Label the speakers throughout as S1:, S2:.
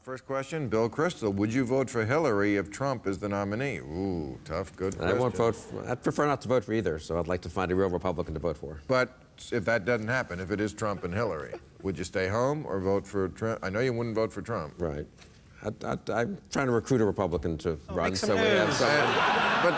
S1: First question, Bill Kristol. Would you vote for Hillary if Trump is the nominee? Ooh, tough, good question.
S2: I won't vote I'd prefer not to vote for either, so I'd like to find a real Republican to vote for.
S1: But if that doesn't happen, if it is Trump and Hillary, would you stay home or vote for Trump? I know you wouldn't vote for Trump.
S2: Right. I'm trying to recruit a Republican to run, so we have
S1: news.
S2: someone.
S1: But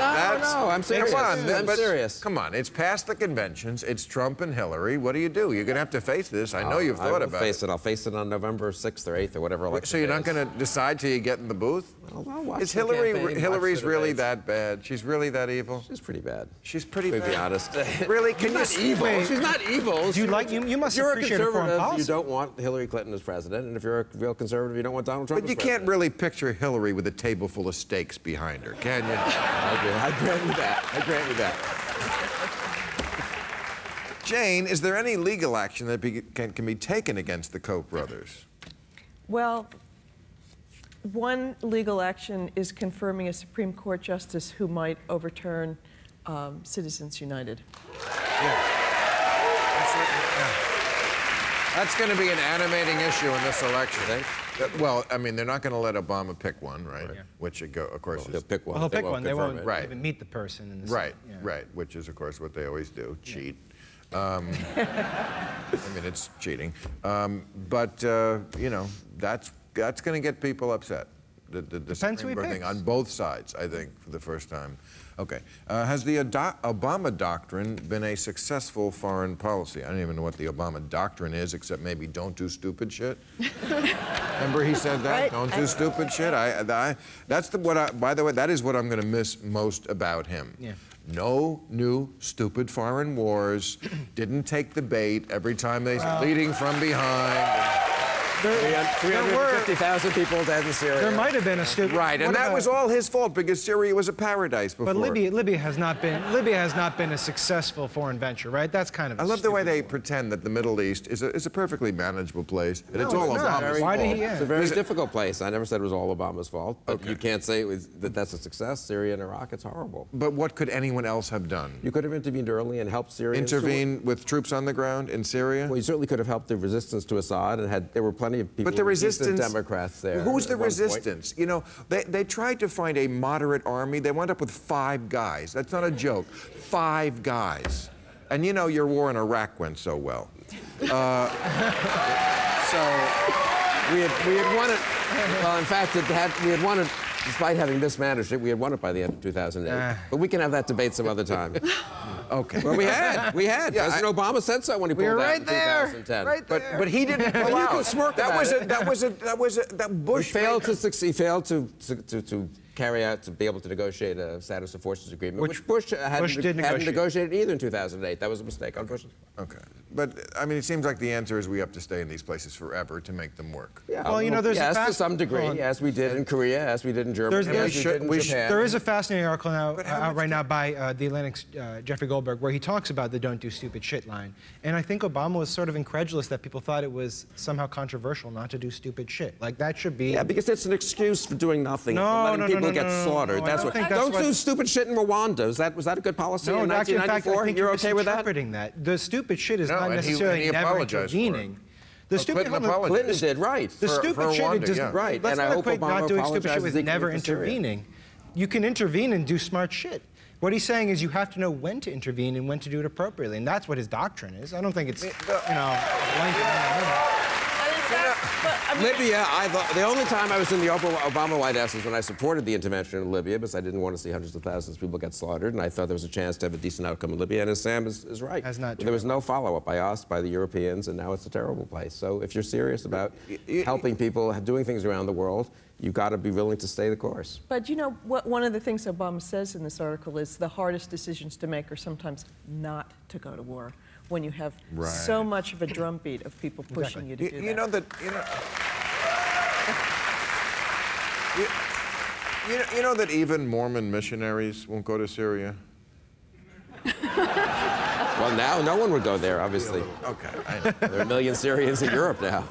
S2: No, I'm serious. I'm serious.
S1: Come on, it's past the conventions. It's Trump and Hillary. What do? You're going to have to face this. I know you've thought about it.
S2: I'll face it on November 6th or 8th or whatever election.
S1: So you're not going to decide till you get in the booth?
S2: I'll watch
S1: Is
S2: the campaign,
S1: Hillary's
S2: watch the
S1: really
S2: debates.
S1: that bad? She's really that evil?
S2: She's pretty bad.
S1: She's pretty
S2: To
S1: bad.
S2: be honest.
S1: Really? Can you
S2: She's not evil. She's not evil.
S3: Do you like you must
S2: You're a
S3: appreciate her foreign
S2: conservative.
S3: policy.
S2: You don't want Hillary Clinton as president, and if you're a real conservative, you don't want Donald Trump
S1: But
S2: as
S1: you
S2: president.
S1: can't really picture Hillary with a table full of steaks behind her, can you?
S2: I grant you that. I grant you that.
S1: Jane, is there any legal action that can be taken against the Koch brothers?
S4: Well, one legal action is confirming a Supreme Court justice who might overturn Citizens United.
S1: That's going to be an animating issue in this election. Well, I mean, they're not going to let Obama pick one, right? Yeah. Which, of course,
S2: They'll
S1: is...
S2: pick one.
S3: Well, he'll pick one. They won't
S1: Right.
S3: even meet the person. In the
S1: Right,
S3: yeah.
S1: right, which is, of course, what they always do, cheat. I mean, it's cheating. But, you know, that's going to get people upset. The Supreme Court thing on both sides, I think, for the first time. Okay. Has the Obama doctrine been a successful foreign policy? I don't even know what the Obama doctrine is, except maybe don't do stupid shit. Remember he said that?
S4: Right.
S1: Don't do stupid shit. By the way, that is what I'm going to miss most about him.
S3: Yeah.
S1: No new stupid foreign wars. Didn't take the bait every time they leading from behind.
S2: 350,000 people dead in Syria.
S3: There might have been a stupid.
S1: Right, and that was all his fault because Syria was a paradise before.
S3: But Libya has not been a successful foreign venture, right? That's kind of.
S1: I love the way they pretend that the Middle East is a perfectly manageable place, and it's all
S3: it's not.
S1: Obama's
S3: Why
S1: fault.
S3: did he?
S2: It's a very difficult place. I never said it was all Obama's fault, but you can't say that's a success. Syria and Iraq, it's horrible.
S1: But what could anyone else have done?
S2: You could have intervened early and helped Syria.
S1: Intervene with troops on the ground in Syria?
S2: Well, you certainly could have helped the resistance to Assad, and there were plenty of people.
S1: But the resistance,
S2: Democrats there.
S1: Who's the
S2: at one point.
S1: resistance? You know, they tried to find a moderate army. They wound up with 5 guys. That's not a joke. 5 guys. And you know your war in Iraq went so well. So
S2: We had won it. Well, in fact, we had won it, despite having mismanaged it. We had won it by the end of 2008. But we can have that debate some other time.
S1: okay.
S2: Well, we had.
S1: Yeah,
S2: President Obama said so when he pulled out
S3: right
S2: in
S3: there.
S2: 2010.
S3: Right there.
S1: But he didn't pull out.
S2: You can smirk
S1: that
S2: about
S1: was that Bush
S2: He failed to succeed. He failed to carry out, to be able to negotiate a status of forces agreement, which Bush hadn't negotiated either in 2008. That was a mistake on Bush's.
S1: Okay. But, I mean, it seems like the answer is we have to stay in these places forever to make them work.
S2: Yeah,
S3: Well, you know, there's
S2: yes,
S3: a
S2: to some degree, as we did in Korea, as we did in Germany, as we did in Japan.
S3: There is a fascinating article out right now by The Atlantic's Jeffrey Goldberg, where he talks about the "don't do stupid shit" line. And I think Obama was sort of incredulous that people thought it was somehow controversial not to do stupid shit. Like that should be.
S2: Yeah, because it's an excuse for doing nothing, for letting people get slaughtered.
S3: No,
S2: That's what. Don't do stupid shit in Rwanda. Was that a good policy in 1994?
S3: I think
S2: You're okay with that?
S3: Interpreting that. The stupid shit is
S1: No,
S3: not
S1: and
S3: necessarily
S1: he
S3: never
S1: apologized for it.
S3: intervening. The stupid
S1: Clinton
S2: did, right.
S3: The stupid shit
S1: Rwanda,
S3: does
S1: yeah.
S2: Right,
S3: Let's
S2: and I
S3: not
S2: hope
S3: equate
S2: Obama
S3: not doing stupid shit
S2: apologizes
S3: with never
S2: for Syria.
S3: intervening. You can intervene and do smart shit. What he's saying is you have to know when to intervene and when to do it appropriately, and that's what his doctrine is. I don't think it's,
S2: Libya, the only time I was in the Obama White House was when I supported the intervention in Libya because I didn't want to see hundreds of thousands of people get slaughtered, and I thought there was a chance to have a decent outcome in Libya, and as Sam is right.
S3: That's not true.
S2: There was no follow-up by us, by the Europeans, and now it's a terrible place. So if you're serious about helping people, doing things around the world, you've got to be willing to stay the course.
S4: But you know, one of the things Obama says in this article is the hardest decisions to make are sometimes not to go to war when you have so much of a drumbeat of people pushing you to do that.
S1: You know that even Mormon missionaries won't go to Syria?
S2: Well, now no one would go there, obviously.
S1: Okay, I know.
S2: There are a million Syrians in Europe now.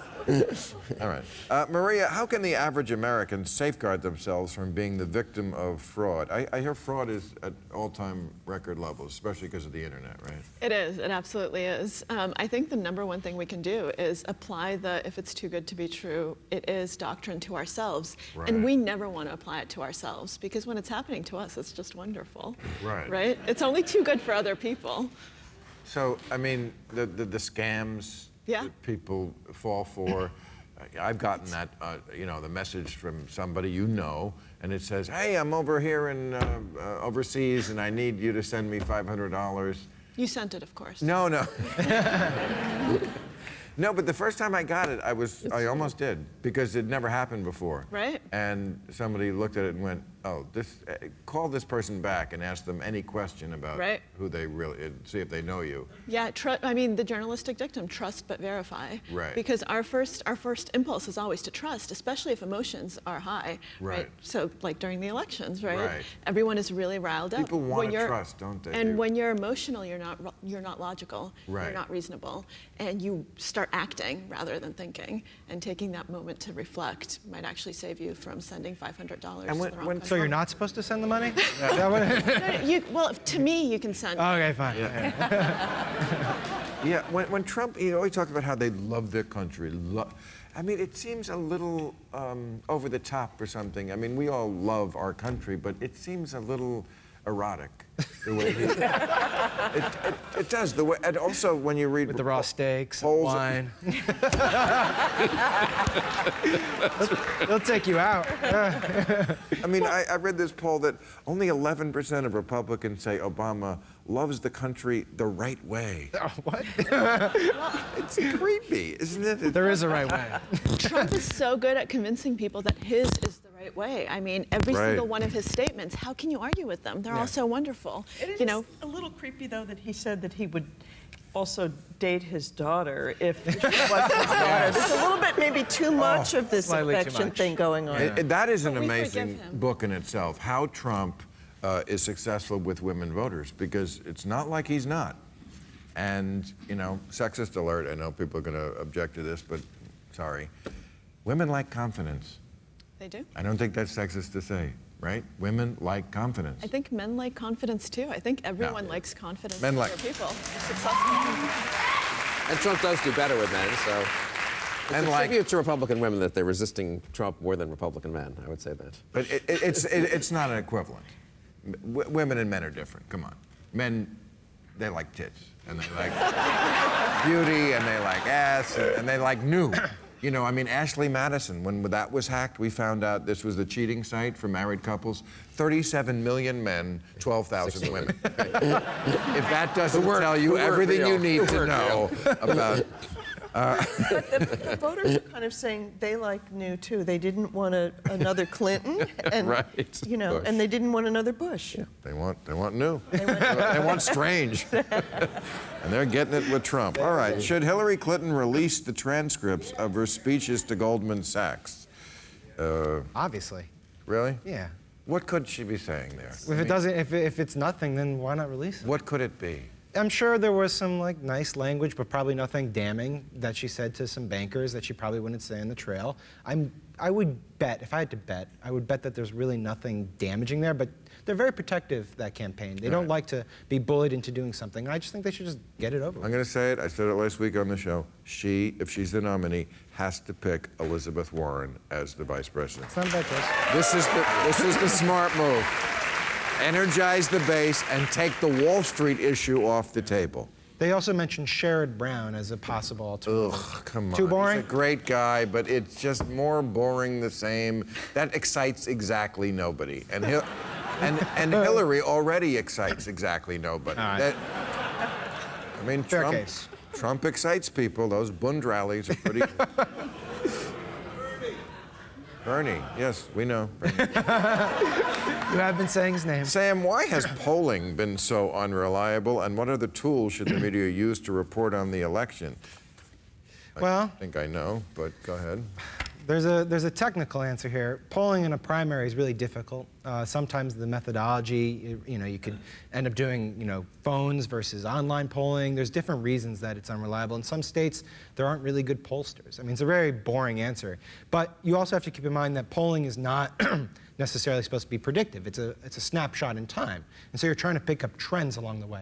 S1: All right. Maria, how can the average American safeguard themselves from being the victim of fraud? I hear fraud is at all-time record levels, especially because of the internet, right?
S5: It is. It absolutely is. I think the number one thing we can do is apply the "if it's too good to be true, it is" doctrine to ourselves.
S1: Right.
S5: And we never want to apply it to ourselves, because when it's happening to us, it's just wonderful.
S1: Right.
S5: Right? It's only too good for other people.
S1: So, I mean, the scams
S5: Yeah.
S1: that people fall for, I've gotten that, you know, the message from somebody you know, and it says, hey, I'm over here in overseas, and I need you to send me $500.
S5: You sent it, of course.
S1: No, no. No, but the first time I got it, I almost did, because it never happened before.
S5: Right.
S1: And somebody looked at it and went, oh, call this person back and ask them any question about
S5: Right.
S1: who they really, see if they know you.
S5: Yeah, I mean, the journalistic dictum, trust but verify.
S1: Right.
S5: Because our first impulse is always to trust, especially if emotions are high.
S1: Right.
S5: So, like during the elections, right?
S1: Right.
S5: Everyone is really riled up.
S1: People want to trust, don't they?
S5: And when you're emotional, you're not logical.
S1: Right.
S5: You're not reasonable, and you start acting rather than thinking. And taking that moment to reflect might actually save you from sending $500 to the wrong country.
S3: So you're not supposed to send the money? Is that what
S5: Well, to me, you can send.
S3: Okay, fine.
S1: Yeah, when Trump, he always talked about how they love their country. I mean, it seems a little over the top or something. I mean, we all love our country, but it seems a little erotic. The way it does. The way, and also when you read
S3: With the raw steaks,
S1: polls-
S3: wine. They'll take you out.
S1: I mean, I read this poll that only 11% of Republicans say Obama loves the country the right way.
S3: Oh, what?
S1: It's creepy, isn't it?
S3: There is a right way.
S5: Trump is so good at convincing people that his is the right way. I mean, every
S1: Right.
S5: single one of his statements, how can you argue with them? They're all so wonderful.
S4: It is
S5: You know,
S4: a little creepy, though, that he said that he would also date his daughter if she wasn't his daughter. There's a little bit, maybe too much of this
S3: slightly too
S4: affection
S3: much.
S4: thing going on.
S1: That is an
S5: But we forgive
S1: amazing
S5: him.
S1: book in itself, how Trump is successful with women voters, because it's not like he's not. And, you know, sexist alert, I know people are going to object to this, but sorry. Women like confidence.
S5: they do.
S1: I don't think that's sexist to say, right? Women like confidence.
S5: I think men like confidence too. I think everyone likes confidence
S1: Men
S5: in
S1: like-
S5: other people. Successful.
S2: And Trump does do better with men, so. It's
S1: And
S2: a
S1: like-
S2: tribute to Republican women that they're resisting Trump more than Republican men. I would say that.
S1: But it's not an equivalent. Women and men are different. Come on. Men, they like tits, and they like beauty, and they like ass, and they like new. You know, I mean, Ashley Madison, when that was hacked, we found out this was the cheating site for married couples. 37 million men, 12,000 women. If that doesn't tell you everything you need to know about...
S4: The voters are kind of saying they like new, too. They didn't want another Clinton, and,
S2: Right.
S4: you know, and they didn't want another Bush.
S1: They want new. They want strange. And they're getting it with Trump. All right, should Hillary Clinton release the transcripts of her speeches to Goldman Sachs?
S3: Obviously.
S1: Really?
S3: Yeah.
S1: What could she be saying there?
S3: If it doesn't, if it's nothing, then why not release it?
S1: What could it be?
S3: I'm sure there was some like nice language, but probably nothing damning that she said to some bankers that she probably wouldn't say in the trail. I would bet, if I had to bet, I would bet that there's really nothing damaging there, but they're very protective, that campaign. They don't like to be bullied into doing something. I just think they should just get it over with.
S1: I'm going to say it. I said it last week on the show. She, if she's the nominee, has to pick Elizabeth Warren as the vice president.
S3: It's not a bad choice.
S1: This is the smart move. Energize the base and take the Wall Street issue off the table.
S3: They also mentioned Sherrod Brown as a possible alternative.
S1: Ugh, come on.
S3: Too boring?
S1: He's a great guy, but it's just more boring the same. That excites exactly nobody. And and Hillary already excites exactly nobody.
S3: All right.
S1: I mean,
S3: Fair case.
S1: Trump excites people. Those Bund rallies are pretty... Bernie, yes, we know. Bernie.
S3: You have been saying his name.
S1: Sam, why has polling been so unreliable, and what other tools should the media use to report on the election?
S3: Well,
S1: I think I know, but go ahead.
S3: There's a technical answer here. Polling in a primary is really difficult. Sometimes the methodology, you could end up doing, phones versus online polling. There's different reasons that it's unreliable. In some states, there aren't really good pollsters. I mean, it's a very boring answer. But you also have to keep in mind that polling is not necessarily supposed to be predictive. It's a snapshot in time. And so you're trying to pick up trends along the way.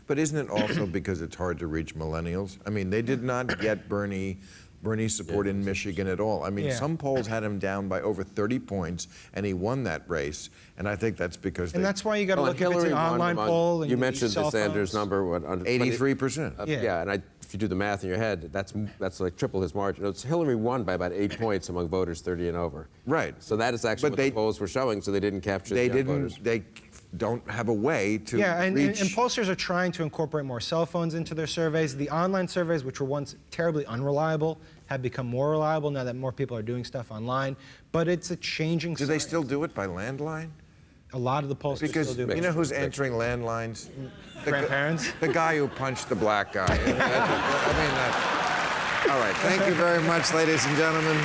S1: But isn't it also because it's hard to reach millennials? I mean, they did not get Bernie's support in Michigan at all. I mean, some polls had him down by over 30 points, and he won that race. And I think that's because
S3: And that's why you got to look if it's an online poll. And
S2: you mentioned the Sanders number, what, under
S1: 83%.
S2: Yeah, and if you do the math in your head, that's like triple his margin. Hillary won by about 8 points among voters 30 and over.
S1: Right.
S2: So that is actually what the polls were showing. So they didn't capture the young voters.
S1: They don't have a way to
S3: and
S1: reach.
S3: And pollsters are trying to incorporate more cell phones into their surveys. The online surveys, which were once terribly unreliable, have become more reliable now that more people are doing stuff online. But it's a changing
S1: Do they still do it by landline?
S3: A lot of the pollsters
S1: Because
S3: still do.
S1: you know who's answering landlines?
S3: Grandparents?
S1: The guy who punched the black guy. All right, thank you very much, ladies and gentlemen.